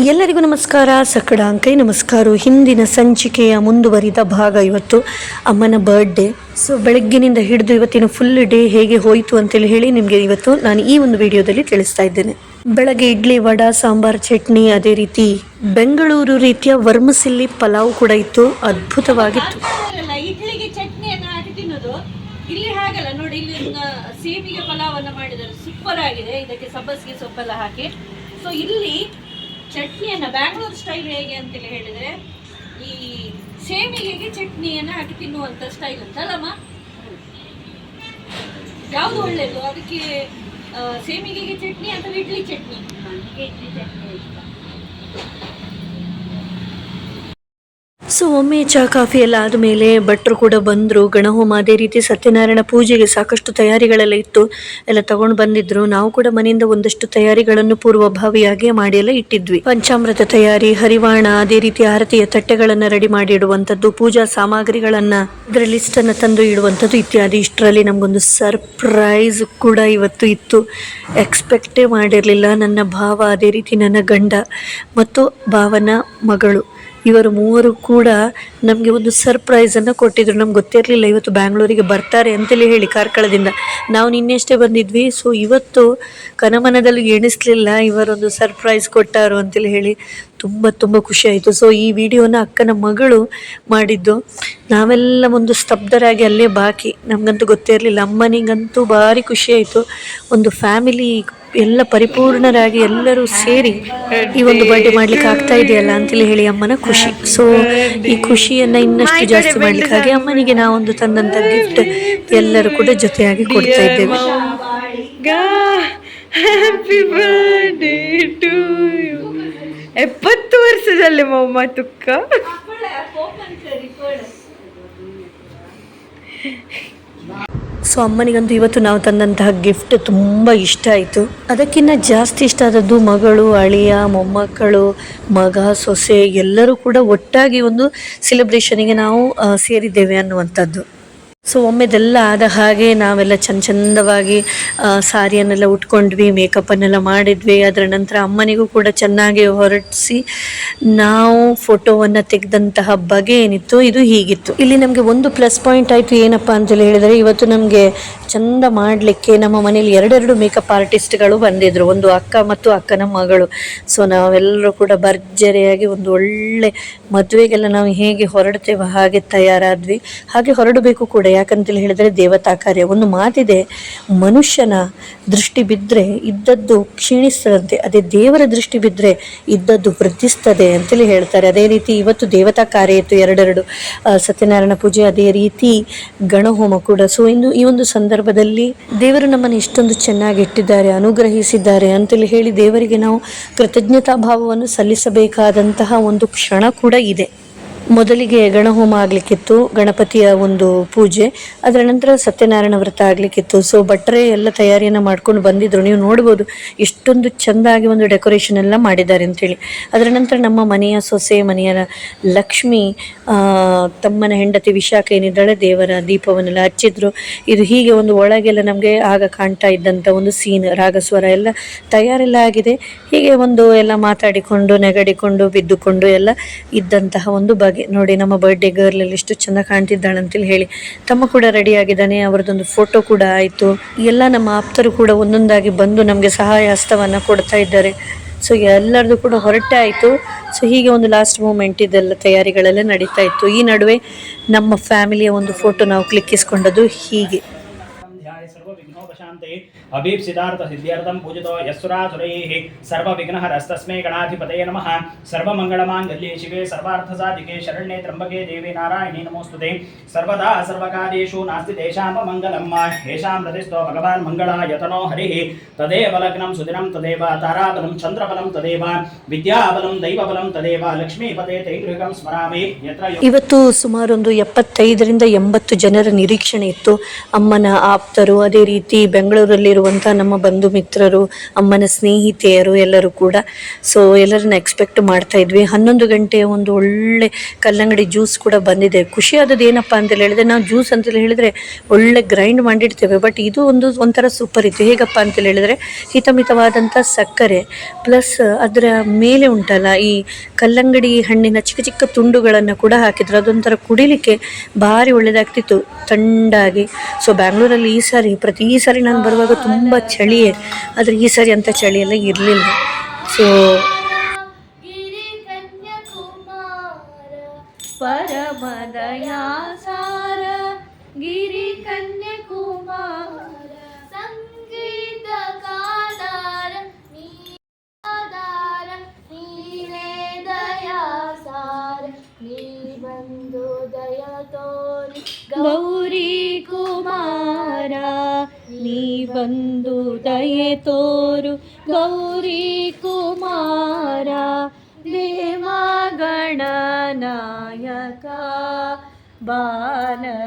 ಎಲ್ಲರಿಗೂ ನಮಸ್ಕಾರ. ಸಕಡಾಂಕೈ ನಮಸ್ಕಾರ. ಹಿಂದಿನ ಸಂಚಿಕೆಯ ಮುಂದುವರಿದ ಭಾಗ. ಇವತ್ತು ಅಮ್ಮನ ಬರ್ಡೇ. ಸೊ ಬೆಳಗ್ಗಿನಿಂದ ಹಿಡಿದು ಇವತ್ತಿನ ಫುಲ್ ಡೇ ಹೇಗೆ ಹೋಯಿತು ಅಂತೇಳಿ ಹೇಳಿ ನಿಮಗೆ ಇವತ್ತು ನಾನು ಈ ಒಂದು ವಿಡಿಯೋದಲ್ಲಿ ತಿಳಿಸ್ತಾ ಇದ್ದೇನೆ. ಬೆಳಗ್ಗೆ ಇಡ್ಲಿ, ವಡಾ, ಸಾಂಬಾರ್, ಚಟ್ನಿ, ಅದೇ ರೀತಿ ಬೆಂಗಳೂರು ರೀತಿಯ ವರ್ಮಸಿಲ್ಲಿ ಪಲಾವ್ ಕೂಡ ಇತ್ತು. ಅದ್ಭುತವಾಗಿತ್ತು. ಇಡ್ಲಿಗೆ ಚಟ್ನಿಯನ್ನು ಹಾಕಿ ತಿನ್ನೋದು. ಇಲ್ಲಿ ಹಾಗಲ್ಲ ನೋಡಿ, ಇಲ್ಲಿ ಸೇಮಿಗೆ ಪಲಾವನ್ನ ಮಾಡಿದ್ದಾರೆ, ಸೂಪರ್ ಆಗಿದೆ. ಇದಕ್ಕೆ ಸಬ್ಬಸಿಗೆ ಸೊಪ್ಪೆಲ್ಲ ಹಾಕಿ. ಸೊ ಇಲ್ಲಿ ಚಟ್ನಿಯನ್ನ ಬ್ಯಾಂಗ್ಳೂರ್ ಸ್ಟೈಲ್ ಹೇಗೆ ಅಂತೇಳಿ ಹೇಳಿದ್ರೆ, ಈ ಸೇಮಿಗೆಗೆ ಚಟ್ನಿಯನ್ನ ಹಾಕಿ ತಿನ್ನುವಂತ ಸ್ಟೈಲ್ ಅಂತಲ್ಲಮ್ಮ. ಯಾವುದು ಒಳ್ಳೇದು ಅದಕ್ಕೆ, ಸೇಮಿಗೆಗೆ ಚಟ್ನಿ ಅಥವಾ ಇಡ್ಲಿ ಚಟ್ನಿ? ಇಡ್ಲಿ ಚಟ್ನಿ. ಸೊ ಒಮ್ಮೆ ಚಹಾ ಕಾಫಿ ಎಲ್ಲ ಆದಮೇಲೆ ಭಟ್ರು ಕೂಡ ಬಂದರು. ಗಣಹೋಮ, ಅದೇ ರೀತಿ ಸತ್ಯನಾರಾಯಣ ಪೂಜೆಗೆ ಸಾಕಷ್ಟು ತಯಾರಿಗಳೆಲ್ಲ ಇತ್ತು, ಎಲ್ಲ ತಗೊಂಡು ಬಂದಿದ್ರು. ನಾವು ಕೂಡ ಮನೆಯಿಂದ ಒಂದಷ್ಟು ತಯಾರಿಗಳನ್ನು ಪೂರ್ವಭಾವಿಯಾಗಿ ಮಾಡಿ ಎಲ್ಲ ಇಟ್ಟಿದ್ವಿ. ಪಂಚಾಮೃತ ತಯಾರಿ, ಹರಿವಾಣ, ಅದೇ ರೀತಿ ಆರತಿಯ ತಟ್ಟೆಗಳನ್ನು ರೆಡಿ ಮಾಡಿ ಇಡುವಂಥದ್ದು, ಪೂಜಾ ಸಾಮಗ್ರಿಗಳನ್ನು ಇದರ ಲಿಸ್ಟನ್ನು ತಂದು ಇಡುವಂಥದ್ದು ಇತ್ಯಾದಿ. ಇಷ್ಟರಲ್ಲಿ ನಮಗೊಂದು ಸರ್ಪ್ರೈಸ್ ಕೂಡ ಇವತ್ತು ಇತ್ತು. ಎಕ್ಸ್ಪೆಕ್ಟೇ ಮಾಡಿರಲಿಲ್ಲ. ನನ್ನ ಭಾವ, ಅದೇ ರೀತಿ ನನ್ನ ಗಂಡ ಮತ್ತು ಭಾವನ ಮಗಳು, ಇವರು ಮೂವರು ಕೂಡ ನಮಗೆ ಒಂದು ಸರ್ಪ್ರೈಸನ್ನು ಕೊಟ್ಟಿದ್ರು. ನಮ್ಗೆ ಗೊತ್ತಿರಲಿಲ್ಲ ಇವತ್ತು ಬ್ಯಾಂಗ್ಳೂರಿಗೆ ಬರ್ತಾರೆ ಅಂತೇಳಿ ಹೇಳಿ ಕಾರ್ಕಳದಿಂದ. ನಾವು ನಿನ್ನೆಷ್ಟೇ ಬಂದಿದ್ವಿ. ಸೊ ಇವತ್ತು ಕನಮನದಲ್ಲಿ ಎಣಿಸ್ಲಿಲ್ಲ ಇವರೊಂದು ಸರ್ಪ್ರೈಸ್ ಕೊಟ್ಟಾರು ಅಂತೇಳಿ ಹೇಳಿ. ತುಂಬ ಖುಷಿ ಆಯಿತು. ಸೊ ಈ ವಿಡಿಯೋನ ಅಕ್ಕನ ಮಗಳು ಮಾಡಿದ್ದು. ನಾವೆಲ್ಲ ಒಂದು ಸ್ತಬ್ಧರಾಗಿ ಅಲ್ಲೇ ಬಾಕಿ. ನಮಗಂತೂ ಗೊತ್ತೇ ಇರಲಿಲ್ಲ. ಅಮ್ಮನಿಗಂತೂ ಭಾರಿ ಖುಷಿ ಆಯಿತು. ಒಂದು ಫ್ಯಾಮಿಲಿ ಎಲ್ಲ ಪರಿಪೂರ್ಣರಾಗಿ ಎಲ್ಲರೂ ಸೇರಿ ಈ ಒಂದು ಬರ್ಡೇ ಮಾಡ್ಲಿಕ್ಕೆ ಆಗ್ತಾ ಇದೆಯಲ್ಲ ಅಂತೇಳಿ ಹೇಳಿ ಅಮ್ಮನ ಖುಷಿ. ಸೊ ಈ ಖುಷಿಯನ್ನ ಇನ್ನಷ್ಟು ಜಾಸ್ತಿ ಮಾಡ್ಲಿಕ್ಕಾಗಿ ಅಮ್ಮನಿಗೆ ನಾವೊಂದು ತಂದಂತ ಗಿಫ್ಟ್ ಎಲ್ಲರೂ ಕೂಡ ಜೊತೆಯಾಗಿ ಕೊಡ್ತಾ ಇದ್ದೇವೆ. Happy birthday to you. 70 ವರ್ಷದಲ್ಲಿ ಮೊಮ್ಮ ತುಕ್ಕ. ಸೊ ಅಮ್ಮನಿಗಂತೂ ಇವತ್ತು ನಾವು ತಂದಂತಹ ಗಿಫ್ಟ್ ತುಂಬ ಇಷ್ಟ ಆಯಿತು. ಅದಕ್ಕಿಂತ ಜಾಸ್ತಿ ಇಷ್ಟ ಆದದ್ದು ಮಗಳು, ಅಳಿಯ, ಮೊಮ್ಮಕ್ಕಳು, ಮಗ, ಸೊಸೆ ಎಲ್ಲರೂ ಕೂಡ ಒಟ್ಟಾಗಿ ಒಂದು ಸೆಲೆಬ್ರೇಷನಿಗೆ ನಾವು ಸೇರಿದ್ದೇವೆ ಅನ್ನುವಂಥದ್ದು. ಸೊ ಒಮ್ಮೆದೆಲ್ಲ ಆದ ಹಾಗೆ ನಾವೆಲ್ಲ ಚಂದವಾಗಿ ಸಾರಿಯನ್ನೆಲ್ಲ ಉಟ್ಕೊಂಡ್ವಿ, ಮೇಕಪ್ಪನ್ನೆಲ್ಲ ಮಾಡಿದ್ವಿ. ಅದರ ನಂತರ ಅಮ್ಮನಿಗೂ ಕೂಡ ಚೆನ್ನಾಗಿ ಹೊರಡಿಸಿ ನಾವು ಫೋಟೋವನ್ನು ತೆಗೆದಂತಹ ಬಗೆ ಏನಿತ್ತು ಇದು ಹೀಗಿತ್ತು. ಇಲ್ಲಿ ನಮಗೆ ಒಂದು ಪ್ಲಸ್ ಪಾಯಿಂಟ್ ಆಯಿತು. ಏನಪ್ಪ ಅಂತೇಳಿ ಹೇಳಿದರೆ, ಇವತ್ತು ನಮಗೆ ಚಂದ ಮಾಡಲಿಕ್ಕೆ ನಮ್ಮ ಮನೇಲಿ ಎರಡೆರಡು ಮೇಕಪ್ ಆರ್ಟಿಸ್ಟ್ಗಳು ಬಂದಿದ್ರು, ಒಂದು ಅಕ್ಕ ಮತ್ತು ಅಕ್ಕನ ಮಗಳು. ಸೊ ನಾವೆಲ್ಲರೂ ಕೂಡ ಭರ್ಜರಿಯಾಗಿ ಒಂದು ಒಳ್ಳೆ ಮದುವೆಗೆಲ್ಲ ನಾವು ಹೇಗೆ ಹೊರಡ್ತೇವೆ ಹಾಗೆ ತಯಾರಾದ್ವಿ. ಹಾಗೆ ಹೊರಡಬೇಕು ಕೂಡ. ಯಾಕಂತೇಳಿ ಹೇಳಿದ್ರೆ ದೇವತಾ ಕಾರ್ಯ. ಒಂದು ಮಾತಿದೆ, ಮನುಷ್ಯನ ದೃಷ್ಟಿ ಬಿದ್ದರೆ ಇದ್ದದ್ದು ಕ್ಷೀಣಿಸ್ತದಂತೆ, ಅದೇ ದೇವರ ದೃಷ್ಟಿ ಬಿದ್ದರೆ ಇದ್ದದ್ದು ವೃದ್ಧಿಸ್ತದೆ ಅಂತೇಳಿ ಹೇಳ್ತಾರೆ. ಅದೇ ರೀತಿ ಇವತ್ತು ದೇವತಾ ಕಾರ್ಯ ಇತ್ತು, ಎರಡೆರಡು ಸತ್ಯನಾರಾಯಣ ಪೂಜೆ, ಅದೇ ರೀತಿ ಗಣಹೋಮ ಕೂಡ. ಸೊ ಇಂದು ಈ ಒಂದು ಸಂದರ್ಭದಲ್ಲಿ ದೇವರು ನಮ್ಮನ್ನು ಇಷ್ಟೊಂದು ಚೆನ್ನಾಗಿ ಇಟ್ಟಿದ್ದಾರೆ, ಅನುಗ್ರಹಿಸಿದ್ದಾರೆ ಅಂತೇಳಿ ಹೇಳಿ ದೇವರಿಗೆ ನಾವು ಕೃತಜ್ಞತಾ ಭಾವವನ್ನು ಸಲ್ಲಿಸಬೇಕಾದಂತಹ ಒಂದು ಕ್ಷಣ ಕೂಡ ಇದೆ. ಮೊದಲಿಗೆ ಗಣಹೋಮ ಆಗಲಿಕ್ಕಿತ್ತು, ಗಣಪತಿಯ ಒಂದು ಪೂಜೆ. ಅದರ ನಂತರ ಸತ್ಯನಾರಾಯಣ ವ್ರತ ಆಗಲಿಕ್ಕಿತ್ತು. ಸೊ ಭಟ್ರೆ ಎಲ್ಲ ತಯಾರಿಯನ್ನು ಮಾಡ್ಕೊಂಡು ಬಂದಿದ್ರು. ನೀವು ನೋಡ್ಬೋದು ಎಷ್ಟೊಂದು ಚೆಂದಾಗಿ ಒಂದು ಡೆಕೋರೇಷನ್ ಎಲ್ಲ ಮಾಡಿದ್ದಾರೆ ಅಂತೇಳಿ. ಅದರ ನಂತರ ನಮ್ಮ ಮನೆಯ ಸೊಸೆ, ಮನೆಯ ಲಕ್ಷ್ಮಿ, ತಮ್ಮನ ಹೆಂಡತಿ ವಿಶಾಖ ಏನಿದ್ದಾಳೆ, ದೇವರ ದೀಪವನ್ನೆಲ್ಲ ಹಚ್ಚಿದ್ರು. ಇದು ಹೀಗೆ ಒಂದು ಒಳಗೆಲ್ಲ ನಮಗೆ ಆಗ ಕಾಣ್ತಾ ಇದ್ದಂಥ ಒಂದು ಸೀನ್, ರಾಗಸ್ವರ ಎಲ್ಲ ತಯಾರೆಲ್ಲ ಆಗಿದೆ. ಹೀಗೆ ಒಂದು ಎಲ್ಲ ಮಾತಾಡಿಕೊಂಡು, ನೆಗಡಿಕೊಂಡು, ಬಿದ್ದುಕೊಂಡು ಎಲ್ಲ ಇದ್ದಂತಹ ಒಂದು ಬಗೆ ನೋಡಿ. ನಮ್ಮ ಬರ್ಡೇ ಗರ್ಲ್ ಅಲ್ಲಿ ಎಷ್ಟು ಚೆಂದ ಕಾಣ್ತಿದ್ದಾಳೆ ಅಂತೇಳಿ ಹೇಳಿ. ತಮ್ಮ ಕೂಡ ರೆಡಿ ಆಗಿದ್ದಾನೆ, ಅವರದೊಂದು ಫೋಟೋ ಕೂಡ ಆಯಿತು. ಎಲ್ಲ ನಮ್ಮ ಆಪ್ತರು ಕೂಡ ಒಂದೊಂದಾಗಿ ಬಂದು ನಮಗೆ ಸಹಾಯ ಹಸ್ತವನ್ನು ಕೊಡ್ತಾ ಇದ್ದಾರೆ. ಸೊ ಎಲ್ಲರದು ಕೂಡ ಹೊರಟೆ ಆಯಿತು. ಸೊ ಹೀಗೆ ಒಂದು ಲಾಸ್ಟ್ ಮೂಮೆಂಟ್ ಇದೆಲ್ಲ ತಯಾರಿಗಳೆಲ್ಲ ನಡೀತಾ ಇತ್ತು. ಈ ನಡುವೆ ನಮ್ಮ ಫ್ಯಾಮಿಲಿಯ ಒಂದು ಫೋಟೋ ನಾವು ಕ್ಲಿಕ್ಕಿಸ್ಕೊಂಡದ್ದು ಹೀಗೆ. अभीप्सितार्थ सिद्ध्यर्थं पूजितो यस्सुरासुरैः सर्वविघ्नहरस्तस्मै गणाधिपतये नमः. सर्वमङ्गलमाङ्गल्ये शिवे सर्वार्थसाधिके शरण्ये त्र्यम्बके देवी नारायणी नमोस्तुते. सर्वदा सर्वकार्येषु नास्ति तेषाममङ्गलम्. येषां रतिस्थो भगवान् मङ्गलायतनो हरिः तदेव लग्नं सुदिनं तदेव ताराबलं चन्द्रबलं तदेव विद्याबलं दैवबलं तदेव लक्ष्मीपते तैर्युगं स्मरामि. ಇವತ್ತು ಸುಮಾರು ಒಂದು 75ರಿಂದ 80 ಜನರ ನಿರೀಕ್ಷಣೆ ಇತ್ತು. ಅಮ್ಮನ ಆಪ್ತರು, ಅದೇ ರೀತಿ ಬೆಂಗಳೂರಲ್ಲಿರುವಂಥ ನಮ್ಮ ಬಂಧು ಮಿತ್ರರು, ಅಮ್ಮನ ಸ್ನೇಹಿತೆಯರು ಎಲ್ಲರೂ ಕೂಡ. ಸೊ ಎಲ್ಲರನ್ನ ಎಕ್ಸ್ಪೆಕ್ಟ್ ಮಾಡ್ತಾ ಇದ್ವಿ. 11 ಗಂಟೆ ಒಂದು ಒಳ್ಳೆ ಕಲ್ಲಂಗಡಿ ಜ್ಯೂಸ್ ಕೂಡ ಬಂದಿದೆ. ಖುಷಿಯಾದದ್ದು ಏನಪ್ಪ ಅಂತೇಳಿ ಹೇಳಿದ್ರೆ, ನಾವು ಜ್ಯೂಸ್ ಅಂತೇಳಿ ಹೇಳಿದ್ರೆ ಒಳ್ಳೆ ಗ್ರೈಂಡ್ ಮಾಡಿಡ್ತೇವೆ, ಬಟ್ ಇದು ಒಂಥರ ಸೂಪರ್ ಇತ್ತು. ಹೇಗಪ್ಪ ಅಂತೇಳಿ ಹೇಳಿದ್ರೆ ಹಿತಮಿತವಾದಂಥ ಸಕ್ಕರೆ ಪ್ಲಸ್ ಅದರ ಮೇಲೆ ಉಂಟಲ್ಲ ಈ ಕಲ್ಲಂಗಡಿ ಹಣ್ಣಿನ ಚಿಕ್ಕ ಚಿಕ್ಕ ತುಂಡುಗಳನ್ನು ಕೂಡ ಹಾಕಿದ್ರು. ಅದೊಂಥರ ಕುಡಿಲಿಕ್ಕೆ ಭಾರಿ ಒಳ್ಳೆಯದಾಗ್ತಿತ್ತು ಥಂಡಾಗಿ. ಸೊ ಬ್ಯಾಂಗ್ಳೂರಲ್ಲಿ ಪ್ರತಿ ಸಾರಿ ನಾನು ಬರುವಾಗ ತುಂಬ ಚಳಿಯೇ, ಆದರೆ ಈ ಸಾರಿ ಅಂಥ ಚಳಿಯೆಲ್ಲ ಇರಲಿಲ್ಲ. ಸೊ ಪರಮದಯಾ ಸಾರ ಗಿರಿ ಕನ್ಯಾಕುಮಾರ ಸಂಗೀತ ಕಾದಾರ ನೀನೇ ದಯಾ ಸಾರ ನೀ ಬಂದು ದಯ ತೋರಿ ಗೌರಿ ಕುಮಾರ ನೀ ಬಂದು ದಯೆ ತೋರು ಗೌರಿ ಕುಮಾರ ದೇವಗಣನಾಯಕ ಬಾಲನಾಯಕ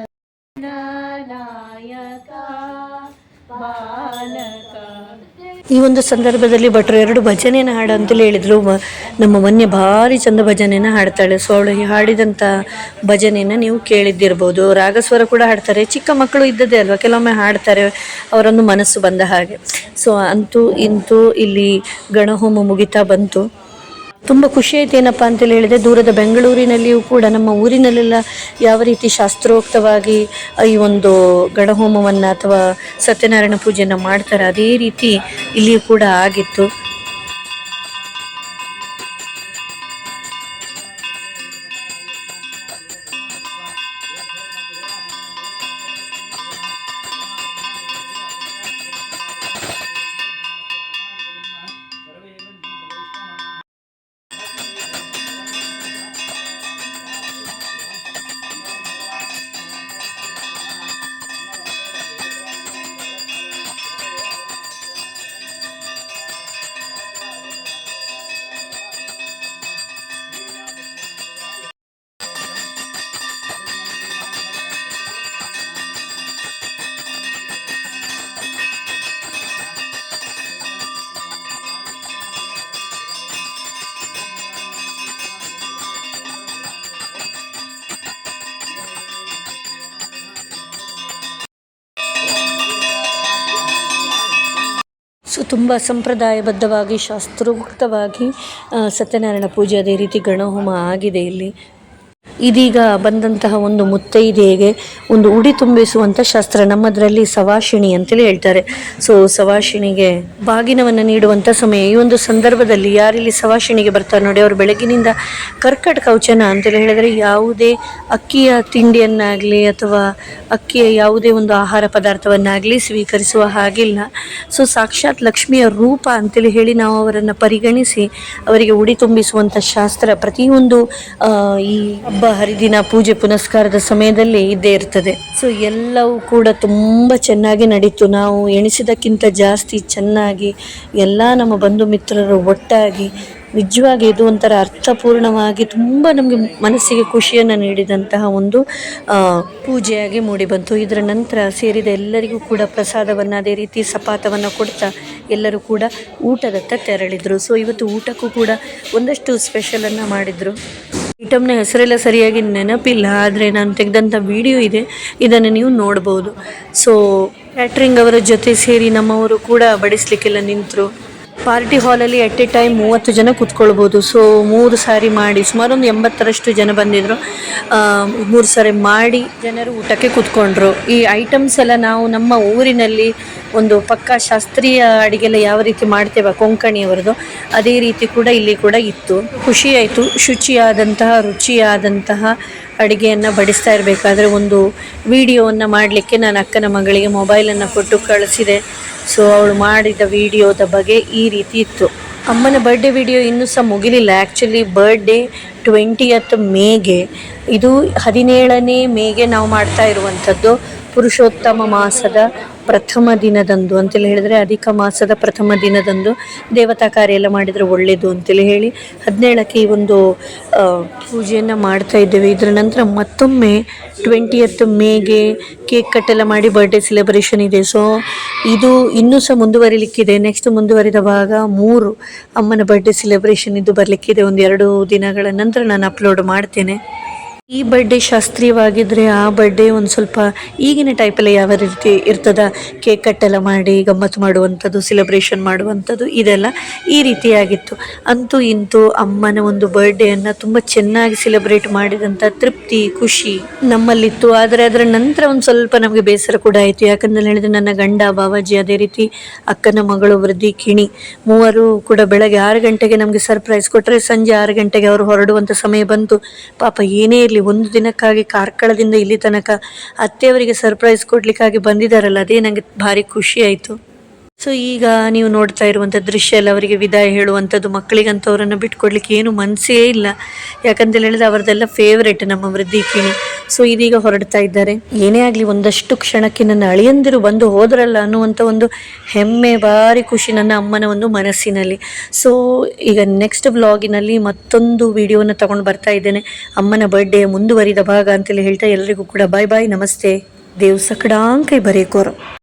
ಬಾಲಕ. ಈ ಒಂದು ಸಂದರ್ಭದಲ್ಲಿ ಭಟ್ರು 2 ಭಜನೆನ ಹಾಡು ಅಂತೇಳಿ ಹೇಳಿದ್ರು. ನಮ್ಮ ಮೊನ್ನೆ ಭಾರಿ ಚಂದ ಭಜನೆನ ಹಾಡ್ತಾಳೆ. ಸೊ ಅವಳು ಹಾಡಿದಂಥ ಭಜನೆಯನ್ನು ನೀವು ಕೇಳಿದ್ದಿರ್ಬೋದು. ರಾಗಸ್ವರ ಕೂಡ ಹಾಡ್ತಾರೆ. ಚಿಕ್ಕ ಮಕ್ಕಳು ಇದ್ದದೇ ಅಲ್ವಾ, ಕೆಲವೊಮ್ಮೆ ಹಾಡ್ತಾರೆ ಅವರೊಂದು ಮನಸ್ಸು ಬಂದ ಹಾಗೆ. ಸೊ ಅಂತೂ ಇಂತೂ ಇಲ್ಲಿ ಗಣಹೋಮ ಮುಗಿತಾ ಬಂತು. ತುಂಬ ಖುಷಿ ಆಯ್ತು. ಏನಪ್ಪ ಅಂತೇಳಿ ಹೇಳಿದ್ರೆ, ದೂರದ ಬೆಂಗಳೂರಿನಲ್ಲಿಯೂ ಕೂಡ ನಮ್ಮ ಊರಿನಲ್ಲೆಲ್ಲ ಯಾವ ರೀತಿ ಶಾಸ್ತ್ರೋಕ್ತವಾಗಿ ಈ ಒಂದು ಗಣಹೋಮವನ್ನು ಅಥವಾ ಸತ್ಯನಾರಾಯಣ ಪೂಜೆಯನ್ನು ಮಾಡ್ತಾರೆ, ಅದೇ ರೀತಿ ಇಲ್ಲಿಯೂ ಕೂಡ ಆಗಿತ್ತು. ಸೊ ತುಂಬ ಸಂಪ್ರದಾಯಬದ್ಧವಾಗಿ ಶಾಸ್ತ್ರೋಕ್ತವಾಗಿ ಸತ್ಯನಾರಾಯಣ ಪೂಜೆ ಅದೇ ರೀತಿ ಗಣಹೋಮ ಆಗಿದೆ ಇಲ್ಲಿ. ಇದೀಗ ಬಂದಂತಹ ಒಂದು ಮುತ್ತೈದೆಗೆ ಒಂದು ಉಡಿ ತುಂಬಿಸುವಂಥ ಶಾಸ್ತ್ರ. ನಮ್ಮದರಲ್ಲಿ ಸವಾಷಿಣಿ ಅಂತೇಳಿ ಹೇಳ್ತಾರೆ. ಸೊ ಸವಾಷಿಣಿಗೆ ಬಾಗಿನವನ್ನು ನೀಡುವಂಥ ಸಮಯ. ಈ ಒಂದು ಸಂದರ್ಭದಲ್ಲಿ ಯಾರಿಲ್ಲಿ ಸವಾಷಿಣಿಗೆ ಬರ್ತಾರೆ ನೋಡಿ, ಅವರು ಬೆಳಗಿನಿಂದ ಕರ್ಕಟ ಕವಚನ ಅಂತೇಳಿ ಹೇಳಿದರೆ ಯಾವುದೇ ಅಕ್ಕಿಯ ತಿಂಡಿಯನ್ನಾಗಲಿ ಅಥವಾ ಅಕ್ಕಿಯ ಯಾವುದೇ ಒಂದು ಆಹಾರ ಪದಾರ್ಥವನ್ನಾಗಲಿ ಸ್ವೀಕರಿಸುವ ಹಾಗಿಲ್ಲ. ಸೊ ಸಾಕ್ಷಾತ್ ಲಕ್ಷ್ಮಿಯ ರೂಪ ಅಂತೇಳಿ ಹೇಳಿ ನಾವು ಅವರನ್ನು ಪರಿಗಣಿಸಿ ಅವರಿಗೆ ಉಡಿ ತುಂಬಿಸುವಂಥ ಶಾಸ್ತ್ರ ಪ್ರತಿಯೊಂದು ಈ ಹಬ್ಬ ಹರಿದಿನ ಪೂಜೆ ಪುನಸ್ಕಾರದ ಸಮಯದಲ್ಲಿ ಇದ್ದೇ ಇರ್ತದೆ. ಸೊ ಎಲ್ಲವೂ ಕೂಡ ತುಂಬ ಚೆನ್ನಾಗಿ ನಡೀತು. ನಾವು ಎಣಿಸಿದಕ್ಕಿಂತ ಜಾಸ್ತಿ ಚೆನ್ನಾಗಿ ಎಲ್ಲ ನಮ್ಮ ಬಂಧು ಮಿತ್ರರು ಒಟ್ಟಾಗಿ ನಿಜವಾಗಿ ಇದು ಒಂಥರ ಅರ್ಥಪೂರ್ಣವಾಗಿ ತುಂಬ ನಮಗೆ ಮನಸ್ಸಿಗೆ ಖುಷಿಯನ್ನು ನೀಡಿದಂತಹ ಒಂದು ಪೂಜೆಯಾಗಿ ಮೂಡಿಬಂತು. ಇದರ ನಂತರ ಸೇರಿದ ಎಲ್ಲರಿಗೂ ಕೂಡ ಪ್ರಸಾದವನ್ನು ಅದೇ ರೀತಿ ಸಪಾತವನ್ನು ಕೊಡ್ತಾ ಎಲ್ಲರೂ ಕೂಡ ಊಟದತ್ತ ತೆರಳಿದರು. ಸೊ ಇವತ್ತು ಊಟಕ್ಕೂ ಕೂಡ ಒಂದಷ್ಟು ಸ್ಪೆಷಲನ್ನು ಮಾಡಿದರು. ಐಟಮ್ನ ಹೆಸರೆಲ್ಲ ಸರಿಯಾಗಿ ನೆನಪಿಲ್ಲ, ಆದರೆ ನಾನು ತೆಗೆದಂಥ ವಿಡಿಯೋ ಇದೆ, ಇದನ್ನು ನೀವು ನೋಡ್ಬೋದು. ಸೊ ಕ್ಯಾಟ್ರಿಂಗ್ ಅವರ ಜೊತೆ ಸೇರಿ ನಮ್ಮವರು ಕೂಡ ಬಡಿಸ್ಲಿಕ್ಕೆಲ್ಲ ನಿಂತರು. ಪಾರ್ಟಿ ಹಾಲಲ್ಲಿ ಎಟ್ ಎ ಟೈಮ್ 30 ಜನ ಕೂತ್ಕೊಳ್ಬೋದು. ಸೊ 3 ಸಾರಿ ಮಾಡಿ ಸುಮಾರು ಒಂದು 80ರಷ್ಟು ಜನ ಬಂದಿದ್ದರು. 3 ಸಾರಿ ಮಾಡಿ ಜನರು ಊಟಕ್ಕೆ ಕೂತ್ಕೊಂಡ್ರು. ಈ ಐಟಮ್ಸ್ ಎಲ್ಲ ನಾವು ನಮ್ಮ ಊರಿನಲ್ಲಿ ಒಂದು ಪಕ್ಕಾ ಶಾಸ್ತ್ರೀಯ ಅಡಿಗೆಲ್ಲ ಯಾವ ರೀತಿ ಮಾಡ್ತೇವೆ ಕೊಂಕಣಿಯವರದು, ಅದೇ ರೀತಿ ಕೂಡ ಇಲ್ಲಿ ಕೂಡ ಇತ್ತು. ಖುಷಿಯಾಯಿತು. ಶುಚಿಯಾದಂತಹ ರುಚಿಯಾದಂತಹ ಅಡುಗೆಯನ್ನು ಬಡಿಸ್ತಾ ಇರಬೇಕಾದ್ರೆ ಒಂದು ವಿಡಿಯೋವನ್ನು ಮಾಡಲಿಕ್ಕೆ ನಾನು ಅಕ್ಕನ ಮಗಳಿಗೆ ಮೊಬೈಲನ್ನು ಕೊಟ್ಟು ಕಳಿಸಿದೆ. ಸೊ ಅವಳು ಮಾಡಿದ ವಿಡಿಯೋದ ಬಗ್ಗೆ ಈ ರೀತಿ ಇತ್ತು. ಅಮ್ಮನ ಬರ್ಡೇ ವಿಡಿಯೋ ಇನ್ನೂ ಸಹ ಮುಗಿಲಿಲ್ಲ. ಆ್ಯಕ್ಚುಲಿ ಬರ್ಡೇ 20th ಮೇಗೆ, ಇದು 17ನೇ ಮೇಗೆ ನಾವು ಮಾಡ್ತಾ ಇರುವಂಥದ್ದು. ಪುರುಷೋತ್ತಮ ಮಾಸದ ಪ್ರಥಮ ದಿನದಂದು ಅಂತೇಳಿ ಹೇಳಿದರೆ, ಅಧಿಕ ಮಾಸದ ಪ್ರಥಮ ದಿನದಂದು ದೇವತಾ ಕಾರ್ಯ ಎಲ್ಲ ಮಾಡಿದರೆ ಒಳ್ಳೆಯದು ಅಂತೇಳಿ ಹೇಳಿ 17ಕ್ಕೆ ಈ ಒಂದು ಪೂಜೆಯನ್ನು ಮಾಡ್ತಾ ಇದ್ದೇವೆ. ಇದರ ನಂತರ ಮತ್ತೊಮ್ಮೆ 20th ಮೇಗೆ ಕೇಕ್ ಕಟ್ಟೆಲ್ಲ ಮಾಡಿ ಬರ್ಡೇ ಸೆಲೆಬ್ರೇಷನ್ ಇದೆ. ಸೊ ಇದು ಇನ್ನೂ ಸಹ ಮುಂದುವರಿಲಿಕ್ಕಿದೆ. ನೆಕ್ಸ್ಟ್ ಮುಂದುವರಿದ ಭಾಗ 3 ಅಮ್ಮನ ಬರ್ಡೇ ಸೆಲೆಬ್ರೇಷನ್ ಇದು ಬರಲಿಕ್ಕಿದೆ. 1-2 ದಿನಗಳ ನಂತರ ನಾನು ಅಪ್ಲೋಡ್ ಮಾಡ್ತೇನೆ. ಈ ಬರ್ಡೇ ಶಾಸ್ತ್ರೀಯವಾಗಿದ್ದರೆ ಆ ಬರ್ಡೇ ಒಂದು ಸ್ವಲ್ಪ ಈಗಿನ ಟೈಪಲ್ಲಿ ಯಾವ ರೀತಿ ಇರ್ತದ, ಕೇಕ್ ಕಟ್ಟೆಲ್ಲ ಮಾಡಿ ಗಮ್ಮತ್ತು ಮಾಡುವಂಥದ್ದು, ಸೆಲೆಬ್ರೇಷನ್ ಮಾಡುವಂಥದ್ದು, ಇದೆಲ್ಲ ಈ ರೀತಿಯಾಗಿತ್ತು. ಅಂತೂ ಇಂತೂ ಅಮ್ಮನ ಒಂದು ಬರ್ಡೇಯನ್ನು ತುಂಬ ಚೆನ್ನಾಗಿ ಸೆಲೆಬ್ರೇಟ್ ಮಾಡಿದಂಥ ತೃಪ್ತಿ, ಖುಷಿ ನಮ್ಮಲ್ಲಿತ್ತು. ಆದರೆ ಅದರ ನಂತರ ಒಂದು ಸ್ವಲ್ಪ ನಮಗೆ ಬೇಸರ ಕೂಡ ಆಯಿತು. ಯಾಕಂತ ಹೇಳಿದರೆ ನನ್ನ ಗಂಡ, ಬಾವಾಜಿ, ಅದೇ ರೀತಿ ಅಕ್ಕನ ಮಗಳು ವೃದ್ಧಿ, ಕಿಣಿ, 3 ಕೂಡ ಬೆಳಗ್ಗೆ 6 ಗಂಟೆಗೆ ನಮಗೆ ಸರ್ಪ್ರೈಸ್ ಕೊಟ್ಟರೆ ಸಂಜೆ 6 ಗಂಟೆಗೆ ಅವರು ಹೊರಡುವಂಥ ಸಮಯ ಬಂತು. ಪಾಪ ಏನೇ ಇರಲಿ, ಒಂದು ದಿನಕ್ಕಾಗಿ ಕಾರ್ಕಳದಿಂದ ಇಲ್ಲಿ ತನಕ ಅತ್ತೆಯವರಿಗೆ ಸರ್ಪ್ರೈಸ್ ಕೊಡ್ಲಿಕ್ಕಾಗಿ ಬಂದಿದ್ದಾರಲ್ಲ, ಅದೇ ನನಗೆ ಭಾರಿ ಖುಷಿ ಆಯಿತು. ಸೊ ಈಗ ನೀವು ನೋಡ್ತಾ ಇರುವಂಥ ದೃಶ್ಯ ಎಲ್ಲ ಅವರಿಗೆ ವಿದಾಯ ಹೇಳುವಂಥದ್ದು. ಮಕ್ಕಳಿಗಂತೂ ಅವರನ್ನು ಬಿಟ್ಕೊಡ್ಲಿಕ್ಕೆ ಏನು ಮನಸ್ಸೇ ಇಲ್ಲ. ಯಾಕಂತೇಳಿ ಹೇಳಿದ್ರೆ ಅವರದೆಲ್ಲ ಫೇವ್ರೇಟ್ ನಮ್ಮ ವೃದ್ಧಿ, ಕಿಣಿ. ಸೊ ಇದೀಗ ಹೊರಡ್ತಾ ಇದ್ದಾರೆ. ಏನೇ ಆಗಲಿ ಒಂದಷ್ಟು ಕ್ಷಣಕ್ಕೆ ನನ್ನ ಅಳಿಯಂದಿರು ಬಂದು ಹೋದ್ರಲ್ಲ ಅನ್ನುವಂಥ ಒಂದು ಹೆಮ್ಮೆ, ಭಾರಿ ಖುಷಿ ನನ್ನ ಅಮ್ಮನ ಒಂದು ಮನಸ್ಸಿನಲ್ಲಿ. ಸೊ ಈಗ ನೆಕ್ಸ್ಟ್ ವ್ಲಾಗಿನಲ್ಲಿ ಮತ್ತೊಂದು ವಿಡಿಯೋನ ತಗೊಂಡು ಬರ್ತಾ ಇದ್ದೇನೆ, ಅಮ್ಮನ ಬರ್ಡೇ ಮುಂದುವರಿದ ಭಾಗ ಅಂತೇಳಿ ಹೇಳ್ತಾ ಎಲ್ಲರಿಗೂ ಕೂಡ ಬಾಯ್ ಬಾಯ್, ನಮಸ್ತೆ. ದೇವ್ ಸಕಡಾಂಕೈ ಬರೇಕೋರ.